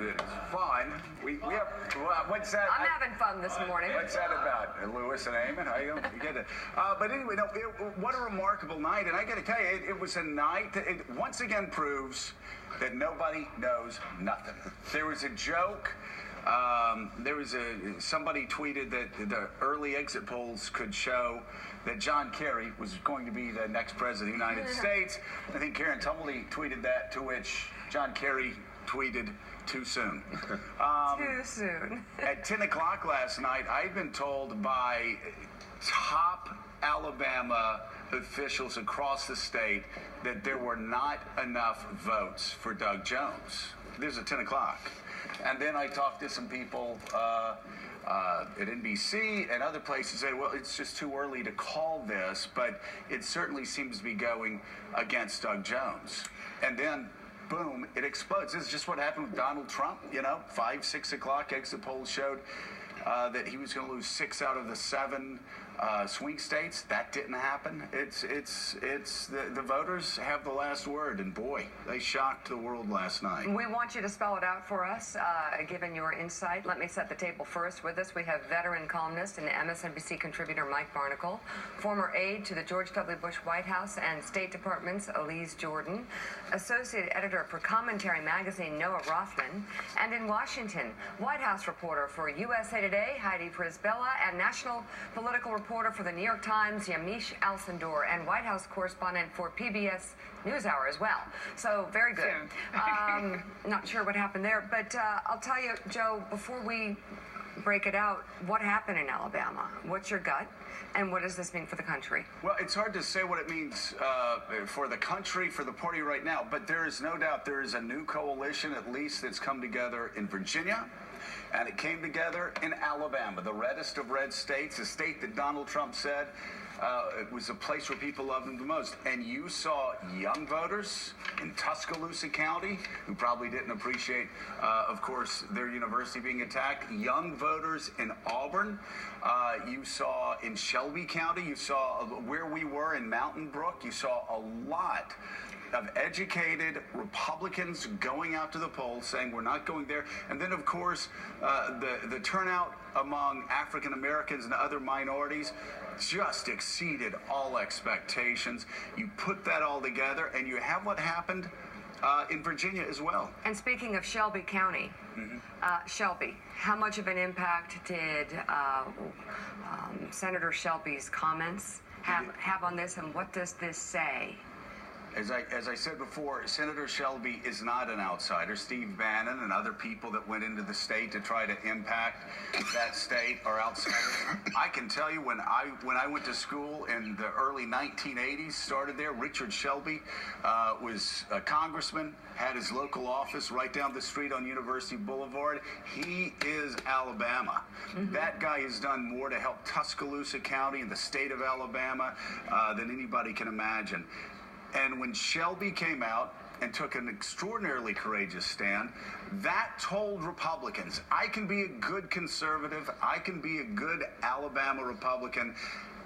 It's fun. We have. What's that? I'm having fun this morning. What's that about? Lewis and Eamon? How you get it? But anyway, no. What a remarkable night, and I got to tell you, it was a night that it once again proves that nobody knows nothing. There was a joke. Somebody tweeted that the early exit polls could show that John Kerry was going to be the next president of the United States. I think Karen Tumblety tweeted that, to which John Kerry tweeted, "Too soon." Too soon. At 10 o'clock last night, I'd been told by top Alabama officials across the state that there were not enough votes for Doug Jones. This is at 10 o'clock. And then I talked to some people at NBC and other places, said, well, it's just too early to call this, but it certainly seems to be going against Doug Jones. And then, boom, it explodes. This is just what happened with Donald Trump. 5, 6 o'clock exit polls showed that he was going to lose 6 out of the 7 swing states. That didn't happen. It's the voters have the last word, and boy, they shocked the world last night. We want you to spell it out for us, given your insight. Let me set the table first. With us, we have veteran columnist and MSNBC contributor Mike Barnicle, former aide to the George W. Bush White House and State Department's Elise Jordan, associate editor for Commentary Magazine Noah Rothman, and in Washington, White House reporter for USA Today Heidi Frisbella, and national political reporter for the New York Times Yamiche Alcindor, and White House correspondent for PBS NewsHour as well. So very good. Not sure what happened there, but I'll tell you, Joe, before we break it out, what happened in Alabama? What's your gut? And what does this mean for the country? Well, it's hard to say what it means for the country, for the party right now, but there is no doubt there is a new coalition, at least, that's come together in Virginia. And it came together in Alabama, the reddest of red states, a state that Donald Trump said it was a place where people loved him the most. And you saw young voters in Tuscaloosa County who probably didn't appreciate, of course, their university being attacked. Young voters in Auburn. You saw in Shelby County. You saw where we were in Mountain Brook. You saw a lot of educated Republicans going out to the polls saying we're not going there. And then, of course, the turnout among African Americans and other minorities just exceeded all expectations. You put that all together, and you have what happened in Virginia as well. And speaking of Shelby County, Shelby, how much of an impact did Senator Shelby's comments have on this, and what does this say? As I said before, Senator Shelby is not an outsider. Steve Bannon and other people that went into the state to try to impact that state are outsiders. I can tell you when I went to school in the early 1980s, started there, Richard Shelby was a congressman, had his local office right down the street on University Boulevard. He is Alabama. That guy has done more to help Tuscaloosa County and the state of Alabama than anybody can imagine. And when Shelby came out and took an extraordinarily courageous stand, that told Republicans, I can be a good conservative, I can be a good Alabama Republican,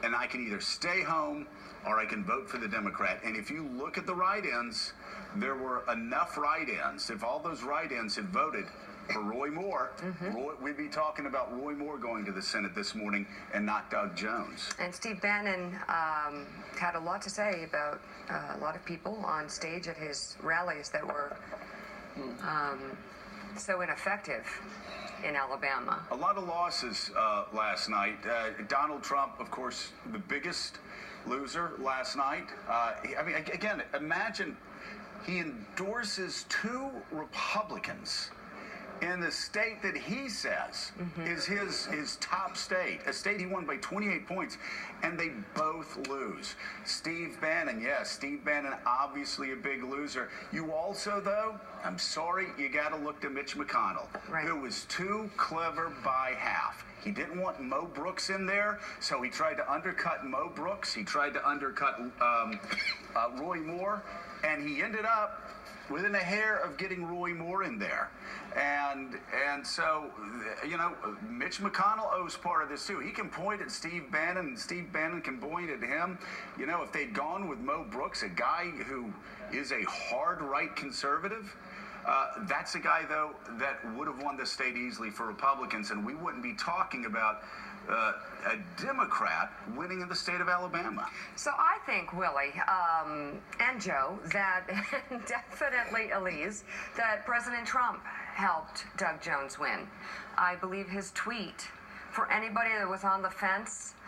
and I can either stay home or I can vote for the Democrat. And if you look at the write-ins, there were enough write-ins. If all those write-ins had voted for Roy Moore, we'd be talking about Roy Moore going to the Senate this morning and not Doug Jones. And Steve Bannon had a lot to say about a lot of people on stage at his rallies that were so ineffective in Alabama. A lot of losses last night. Donald Trump, of course, the biggest loser last night. I mean, again, imagine he endorses 2 Republicans in the state that he says is his top state, a state he won by 28 points, and they both lose. Steve Bannon, Steve Bannon, obviously a big loser. You also, though, I'm sorry, you got to look to Mitch McConnell, who was too clever by half. He didn't want Mo Brooks in there, so he tried to undercut Mo Brooks. He tried to undercut Roy Moore, and he ended up within a hair of getting Roy Moore in there. And so, Mitch McConnell owes part of this too. He can point at Steve Bannon, and Steve Bannon can point at him. If they'd gone with Mo Brooks, a guy who is a hard right conservative, That's a guy, though, that would have won the state easily for Republicans, and we wouldn't be talking about a Democrat winning in the state of Alabama. So I think, Willie, and Joe, that definitely Elise, that President Trump helped Doug Jones win. I believe his tweet, for anybody that was on the fence,